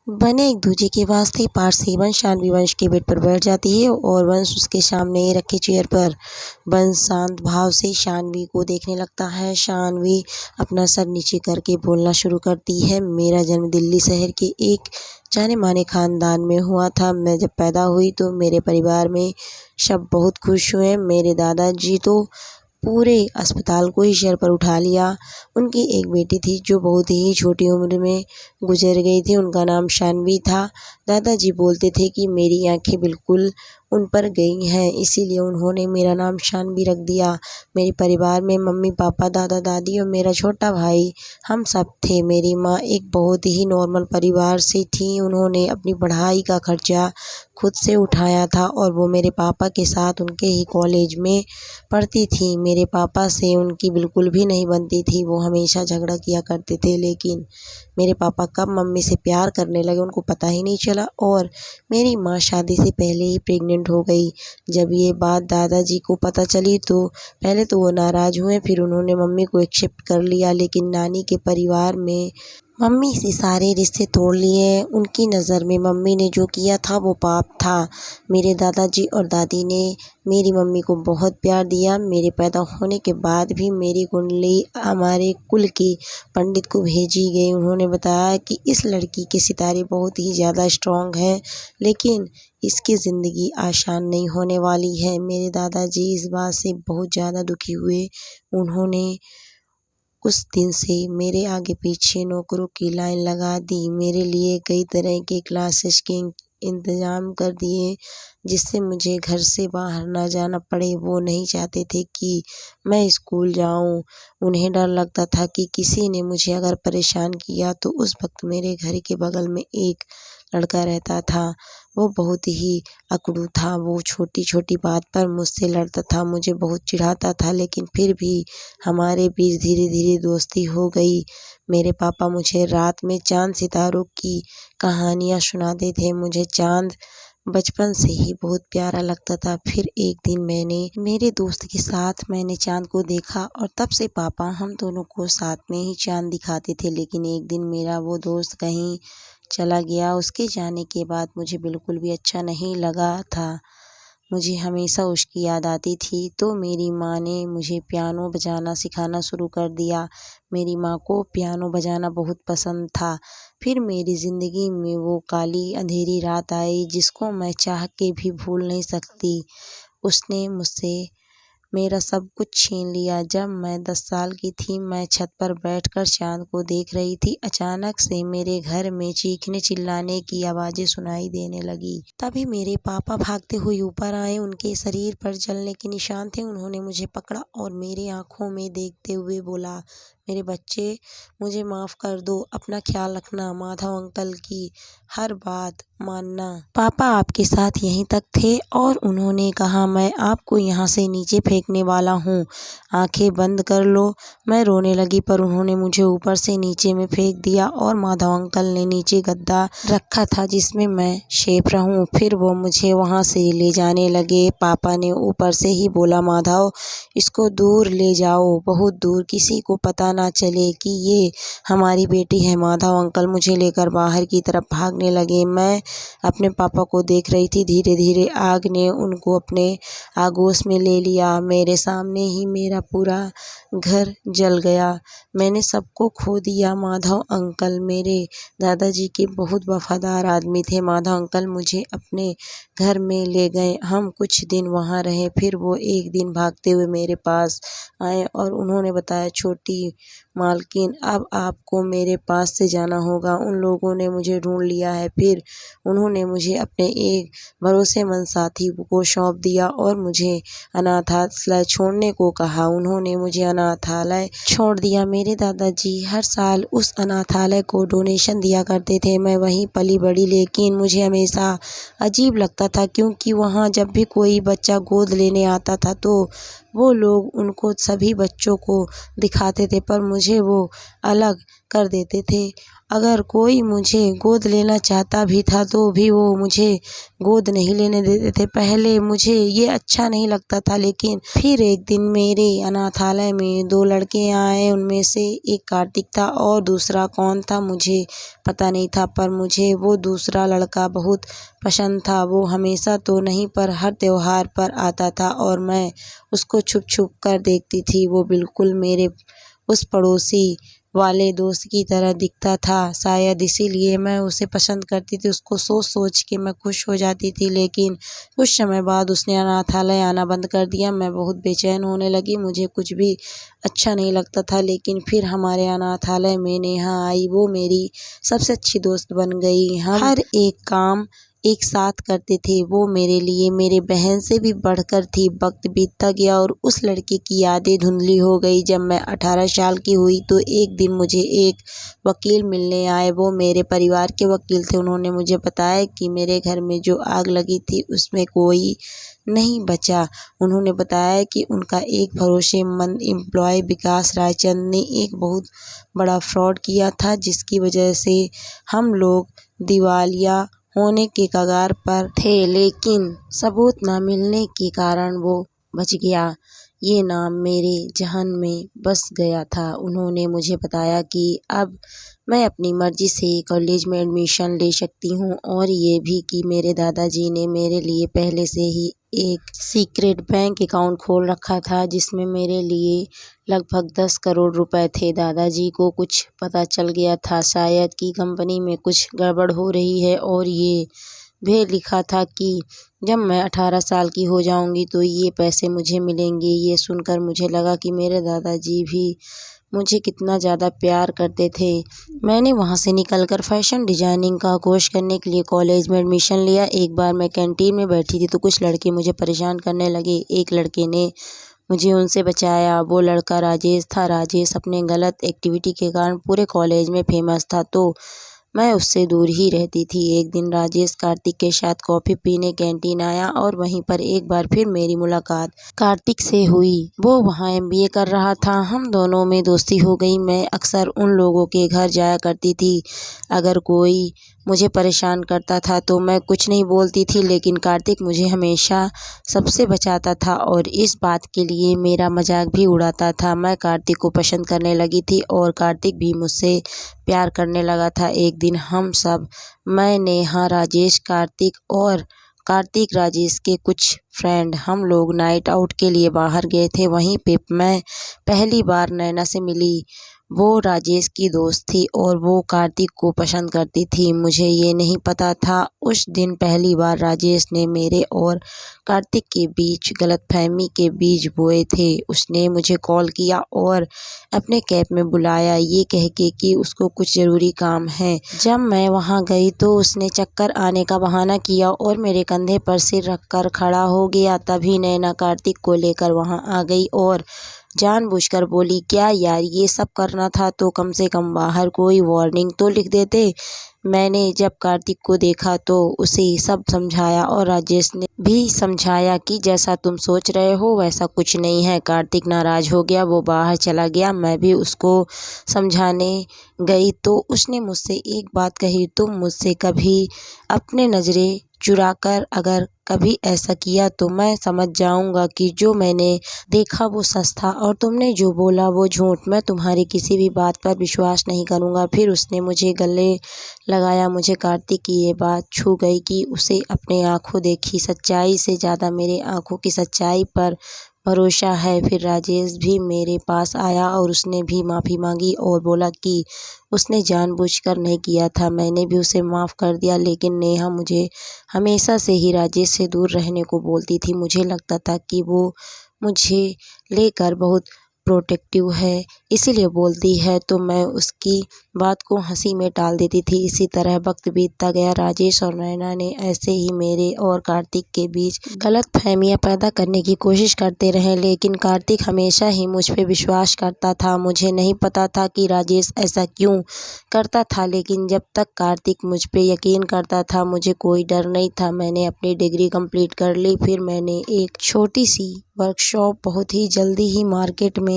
बने एक दूजे के वास्ते पारसी वंश शानवी वंश के बेड पर बैठ जाती है और वंश उसके सामने रखे चेयर पर। वंश शांत भाव से शानवी को देखने लगता है। शानवी अपना सर नीचे करके बोलना शुरू करती है। मेरा जन्म दिल्ली शहर के एक जाने माने खानदान में हुआ था। मैं जब पैदा हुई तो मेरे परिवार में सब बहुत खुश हुए। मेरे दादाजी तो पूरे अस्पताल को ही सर पर उठा लिया। उनकी एक बेटी थी जो बहुत ही छोटी उम्र में गुजर गई थी। उनका नाम शानवी था। दादाजी बोलते थे कि मेरी आंखें बिल्कुल उन पर गई हैं, इसीलिए उन्होंने मेरा नाम शानवी रख दिया। मेरे परिवार में मम्मी पापा, दादा दादी और मेरा छोटा भाई, हम सब थे। मेरी माँ एक बहुत ही नॉर्मल परिवार से थी। उन्होंने अपनी पढ़ाई का खर्चा खुद से उठाया था और वो मेरे पापा के साथ उनके ही कॉलेज में पढ़ती थी। मेरे पापा से उनकी बिल्कुल भी नहीं बनती थी। वो हमेशा झगड़ा किया करते थे, लेकिन मेरे पापा कब मम्मी से प्यार करने लगे उनको पता ही नहीं चला और मेरी माँ शादी से पहले ही प्रेग्नेंट हो गई। जब ये बात दादाजी को पता चली तो पहले तो वो नाराज़ हुए, फिर उन्होंने मम्मी को एक्सेप्ट कर लिया। लेकिन नानी के परिवार में मम्मी से सारे रिश्ते तोड़ लिए। उनकी नज़र में मम्मी ने जो किया था वो पाप था। मेरे दादाजी और दादी ने मेरी मम्मी को बहुत प्यार दिया। मेरे पैदा होने के बाद भी मेरी कुंडली हमारे कुल के पंडित को भेजी गई। उन्होंने बताया कि इस लड़की के सितारे बहुत ही ज़्यादा स्ट्रॉन्ग हैं, लेकिन इसकी ज़िंदगी आसान नहीं होने वाली है। मेरे दादाजी इस बात से बहुत ज़्यादा दुखी हुए। उन्होंने उस दिन से मेरे आगे पीछे नौकरों की लाइन लगा दी। मेरे लिए कई तरह के क्लासेस के इंतज़ाम कर दिए, जिससे मुझे घर से बाहर ना जाना पड़े। वो नहीं चाहते थे कि मैं स्कूल जाऊं। उन्हें डर लगता था कि किसी ने मुझे अगर परेशान किया तो उस वक्त मेरे घर के बगल में एक लड़का रहता था। वो बहुत ही अकड़ू था। वो छोटी-छोटी बात पर मुझसे लड़ता था, मुझे बहुत चिढ़ाता था, लेकिन फिर भी हमारे बीच धीरे-धीरे दोस्ती हो गई। मेरे पापा मुझे रात में चाँद सितारों की कहानियाँ सुनाते थे। मुझे चाँद बचपन से ही बहुत प्यारा लगता था। फिर एक दिन मेरे दोस्त के साथ मैंने चाँद को देखा और तब से पापा हम दोनों को साथ में ही चाँद दिखाते थे। लेकिन एक दिन मेरा वो दोस्त कहीं चला गया। उसके जाने के बाद मुझे बिल्कुल भी अच्छा नहीं लगा था। मुझे हमेशा उसकी याद आती थी। तो मेरी माँ ने मुझे पियानो बजाना सिखाना शुरू कर दिया। मेरी माँ को पियानो बजाना बहुत पसंद था। फिर मेरी ज़िंदगी में वो काली अंधेरी रात आई जिसको मैं चाह के भी भूल नहीं सकती। उसने मुझसे मेरा सब कुछ छीन लिया। जब मैं 10 साल की थी, मैं छत पर बैठकर चाँद को देख रही थी। अचानक से मेरे घर में चीखने चिल्लाने की आवाज़ें सुनाई देने लगी। तभी मेरे पापा भागते हुए ऊपर आए। उनके शरीर पर जलने के निशान थे। उन्होंने मुझे पकड़ा और मेरी आँखों में देखते हुए बोला, मेरे बच्चे, मुझे माफ़ कर दो, अपना ख्याल रखना, माधव अंकल की हर बात मानना। पापा आपके साथ यहीं तक थे और उन्होंने कहा मैं आपको यहाँ से नीचे फेंकने वाला हूँ, आंखें बंद कर लो। मैं रोने लगी, पर उन्होंने मुझे ऊपर से नीचे में फेंक दिया और माधव अंकल ने नीचे गद्दा रखा था जिसमें मैं शेप रहूं। फिर वो मुझे वहाँ से ले जाने लगे। पापा ने ऊपर से ही बोला, माधव, इसको दूर ले जाओ, बहुत दूर, किसी को पता ना चले कि ये हमारी बेटी है। माधव अंकल मुझे लेकर बाहर की तरफ भागने लगे। मैं अपने पापा को देख रही थी। धीरे धीरे आग ने उनको अपने आगोश में ले लिया। मेरे सामने ही मेरा पूरा घर जल गया। मैंने सबको खो दिया। माधव अंकल मेरे दादाजी के बहुत वफादार आदमी थे। माधव अंकल मुझे अपने घर में ले गए। हम कुछ दिन वहाँ रहे। फिर वो एक दिन भागते हुए मेरे पास आए और उन्होंने बताया, छोटी मालकिन, अब आपको मेरे पास से जाना होगा। उन लोगों ने मुझे ढूंढ लिया है। फिर उन्होंने मुझे अपने एक भरोसेमंद साथी को सौंप दिया और मुझे अनाथालय छोड़ने को कहा। उन्होंने मुझे अनाथालय छोड़ दिया। मेरे दादाजी हर साल उस अनाथालय को डोनेशन दिया करते थे। मैं वहीं पली बड़ी, लेकिन मुझे हमेशा अजीब लगता था क्योंकि वहाँ जब भी कोई बच्चा गोद लेने आता था तो वो लोग उनको सभी बच्चों को दिखाते थे, पर मुझे वो अलग कर देते थे अगर कोई मुझे गोद लेना चाहता भी था तो भी वो मुझे गोद नहीं लेने देते थे। पहले मुझे ये अच्छा नहीं लगता था, लेकिन फिर एक दिन मेरे अनाथालय में 2 लड़के आए। उनमें से एक कार्तिक था और दूसरा कौन था मुझे पता नहीं था, पर मुझे वो दूसरा लड़का बहुत पसंद था। वो हमेशा तो नहीं पर हर त्योहार पर आता था और मैं उसको छुप-छुप कर देखती थी। वो बिल्कुल मेरे उस पड़ोसी वाले दोस्त की तरह दिखता था। शायद इसीलिए मैं उसे पसंद करती थी। उसको सोच-सोच के मैं खुश हो जाती थी। लेकिन कुछ समय बाद उसने अनाथालय आना बंद कर दिया। मैं बहुत बेचैन होने लगी। मुझे कुछ भी अच्छा नहीं लगता था। लेकिन फिर हमारे अनाथालय में नेहा आई। वो मेरी सबसे अच्छी दोस्त बन गई। हम हर एक काम एक साथ करते थे। वो मेरे लिए मेरे बहन से भी बढ़कर थी। वक्त बीतता गया और उस लड़के की यादें धुंधली हो गई। जब मैं 18 साल की हुई तो एक दिन मुझे एक वकील मिलने आए। वो मेरे परिवार के वकील थे। उन्होंने मुझे बताया कि मेरे घर में जो आग लगी थी उसमें कोई नहीं बचा। उन्होंने बताया कि उनका एक भरोसेमंद एम्प्लॉय विकास रायचंद ने एक बहुत बड़ा फ्रॉड किया था, जिसकी वजह से हम लोग दिवालिया होने के कगार पर थे। लेकिन सबूत न मिलने के कारण वो बच गया। ये नाम मेरे ज़हन में बस गया था। उन्होंने मुझे बताया कि अब मैं अपनी मर्ज़ी से कॉलेज में एडमिशन ले सकती हूँ और ये भी कि मेरे दादाजी ने मेरे लिए पहले से ही एक सीक्रेट बैंक अकाउंट खोल रखा था, जिसमें मेरे लिए लगभग 10 करोड़ रुपए थे। दादाजी को कुछ पता चल गया था शायद कि कंपनी में कुछ गड़बड़ हो रही है और ये भी लिखा था कि जब मैं 18 साल की हो जाऊंगी तो ये पैसे मुझे मिलेंगे। ये सुनकर मुझे लगा कि मेरे दादाजी भी मुझे कितना ज़्यादा प्यार करते थे। मैंने वहाँ से निकलकर फैशन डिज़ाइनिंग का कोर्स करने के लिए कॉलेज में एडमिशन लिया। एक बार मैं कैंटीन में बैठी थी तो कुछ लड़के मुझे परेशान करने लगे। एक लड़के ने मुझे उनसे बचाया। वो लड़का राजेश था। राजेश अपने गलत एक्टिविटी के कारण पूरे कॉलेज में फेमस था, तो मैं उससे दूर ही रहती थी। एक दिन राजेश कार्तिक के साथ कॉफ़ी पीने कैंटीन आया और वहीं पर एक बार फिर मेरी मुलाकात कार्तिक से हुई। वो वहाँ एमबीए कर रहा था। हम दोनों में दोस्ती हो गई। मैं अक्सर उन लोगों के घर जाया करती थी। अगर कोई मुझे परेशान करता था तो मैं कुछ नहीं बोलती थी, लेकिन कार्तिक मुझे हमेशा सबसे बचाता था और इस बात के लिए मेरा मजाक भी उड़ाता था। मैं कार्तिक को पसंद करने लगी थी और कार्तिक भी मुझसे प्यार करने लगा था। एक दिन हम सब, मैं, नेहा, राजेश, कार्तिक और कार्तिक राजेश के कुछ फ्रेंड, हम लोग नाइट आउट के लिए बाहर गए थे। वहीं पे मैं पहली बार नैना से मिली। वो राजेश की दोस्त थी और वो कार्तिक को पसंद करती थी। मुझे ये नहीं पता था। उस दिन पहली बार राजेश ने मेरे और कार्तिक के बीच गलतफहमी के बीज बोए थे। उसने मुझे कॉल किया और अपने कैब में बुलाया, ये कह के कि उसको कुछ ज़रूरी काम है। जब मैं वहाँ गई तो उसने चक्कर आने का बहाना किया और मेरे कंधे पर सिर रखकर खड़ा हो गया। तभी नैना कार्तिक को लेकर वहाँ आ गई और जानबूझकर बोली, क्या यार, ये सब करना था तो कम से कम बाहर कोई वार्निंग तो लिख देते। मैंने जब कार्तिक को देखा तो उसे सब समझाया और राजेश ने भी समझाया कि जैसा तुम सोच रहे हो वैसा कुछ नहीं है। कार्तिक नाराज हो गया, वो बाहर चला गया। मैं भी उसको समझाने गई तो उसने मुझसे एक बात कही, तुम मुझसे कभी अपने नज़रें चुराकर अगर कभी ऐसा किया तो मैं समझ जाऊंगा कि जो मैंने देखा वो सच था और तुमने जो बोला वो झूठ। मैं तुम्हारी किसी भी बात पर विश्वास नहीं करूंगा। फिर उसने मुझे गले लगाया। मुझे कार्तिक की ये बात छू गई कि उसे अपने आंखों देखी सच्चाई से ज़्यादा मेरे आंखों की सच्चाई पर भरोसा है। फिर राजेश भी मेरे पास आया और उसने भी माफ़ी मांगी और बोला कि उसने जानबूझकर नहीं किया था। मैंने भी उसे माफ़ कर दिया। लेकिन नेहा मुझे हमेशा से ही राजेश से दूर रहने को बोलती थी। मुझे लगता था कि वो मुझे लेकर बहुत प्रोटेक्टिव है, इसीलिए बोलती है, तो मैं उसकी बात को हंसी में टाल देती थी। इसी तरह वक्त बीतता गया। राजेश और नैना ने ऐसे ही मेरे और कार्तिक के बीच गलतफहमियां पैदा करने की कोशिश करते रहे, लेकिन कार्तिक हमेशा ही मुझ पे विश्वास करता था। मुझे नहीं पता था कि राजेश ऐसा क्यों करता था, लेकिन जब तक कार्तिक मुझ पे यकीन करता था मुझे कोई डर नहीं था। मैंने अपनी डिग्री कंप्लीट कर ली। फिर मैंने एक छोटी सी वर्कशॉप, बहुत ही जल्दी ही मार्केट में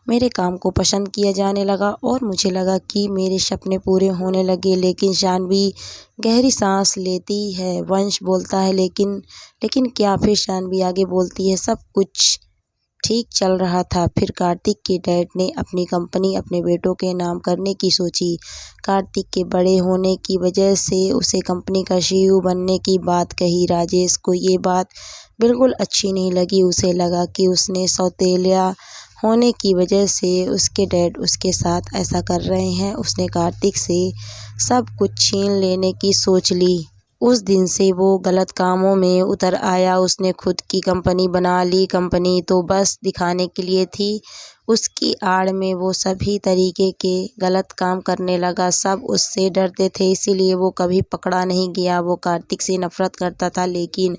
मेरे काम को पसंद किया जाने लगा और मुझे लगा कि मेरे मेरे सपने पूरे होने लगे। लेकिन शानवी गहरी सांस लेती है। वंश बोलता है लेकिन क्या? फिर शानवी आगे बोलती है, सब कुछ ठीक चल रहा था। फिर कार्तिक के डैड ने अपनी कंपनी अपने बेटों के नाम करने की सोची। कार्तिक के बड़े होने की वजह से उसे कंपनी का सीईओ बनने की बात कही। राजेश को ये बात बिल्कुल अच्छी नहीं लगी। उसे लगा कि उसने सौतेला होने की वजह से उसके डैड उसके साथ ऐसा कर रहे हैं। उसने कार्तिक से सब कुछ छीन लेने की सोच ली। उस दिन से वो गलत कामों में उतर आया। उसने खुद की कंपनी बना ली। कंपनी तो बस दिखाने के लिए थी। उसकी आड़ में वो सभी तरीके के गलत काम करने लगा। सब उससे डरते थे, इसीलिए वो कभी पकड़ा नहीं गया। वो कार्तिक से नफरत करता था, लेकिन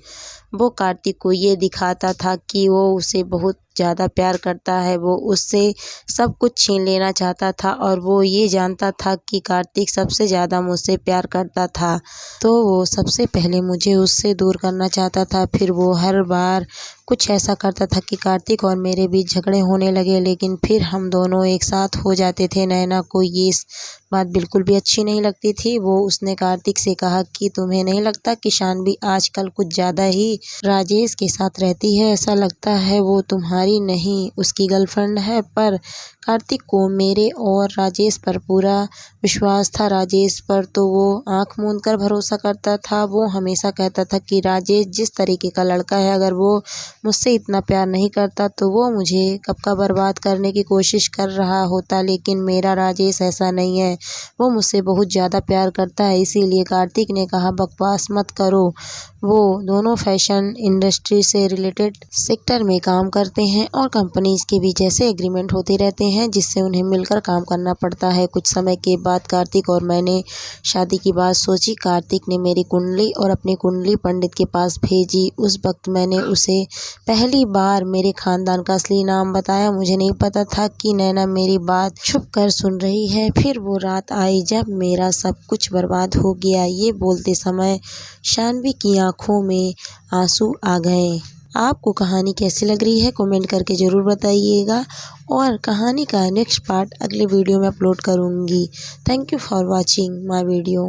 वो कार्तिक को ये दिखाता था कि वो उसे बहुत ज़्यादा प्यार करता है। वो उससे सब कुछ छीन लेना चाहता था और वो ये जानता था कि कार्तिक सबसे ज़्यादा मुझसे प्यार करता था, तो वो सबसे पहले मुझे उससे दूर करना चाहता था। फिर वो हर बार कुछ ऐसा करता था कि कार्तिक और मेरे बीच झगड़े होने लगे, लेकिन फिर हम दोनों एक साथ हो जाते थे। नैना को ये बात बिल्कुल भी अच्छी नहीं लगती थी। उसने कार्तिक से कहा कि तुम्हें नहीं लगता कि शानवी आजकल कुछ ज़्यादा ही राजेश के साथ रहती है? ऐसा लगता है वो तुम्हारी नहीं उसकी गर्लफ्रेंड है। पर कार्तिक को मेरे और राजेश पर पूरा विश्वास था। राजेश पर तो वो आंख मूंद कर भरोसा करता था। वो हमेशा कहता था कि राजेश जिस तरीके का लड़का है, अगर वो मुझसे इतना प्यार नहीं करता तो वो मुझे कब का बर्बाद करने की कोशिश कर रहा होता। लेकिन मेरा राजेश ऐसा नहीं है, वो मुझसे बहुत ज़्यादा प्यार करता है। इसीलिए कार्तिक ने कहा, बकवास मत करो। वो दोनों फैशन इंडस्ट्री से रिलेटेड सेक्टर में काम करते हैं और कंपनीज के बीच ऐसे एग्रीमेंट होते रहते हैं जिससे उन्हें मिलकर काम करना पड़ता है। कुछ समय के बाद कार्तिक और मैंने शादी की बात सोची। कार्तिक ने मेरी कुंडली और अपनी कुंडली पंडित के पास भेजी। उस वक्त मैंने उसे पहली बार मेरे खानदान का असली नाम बताया। मुझे नहीं पता था कि नैना मेरी बात छुप कर सुन रही है। फिर वो रात आई जब मेरा सब कुछ बर्बाद हो गया। ये बोलते समय शानवी की आंखों में आंसू आ गए। आपको कहानी कैसी लग रही है कमेंट करके ज़रूर बताइएगा और कहानी का नेक्स्ट पार्ट अगले वीडियो में अपलोड करूँगी। Thank you for watching my video.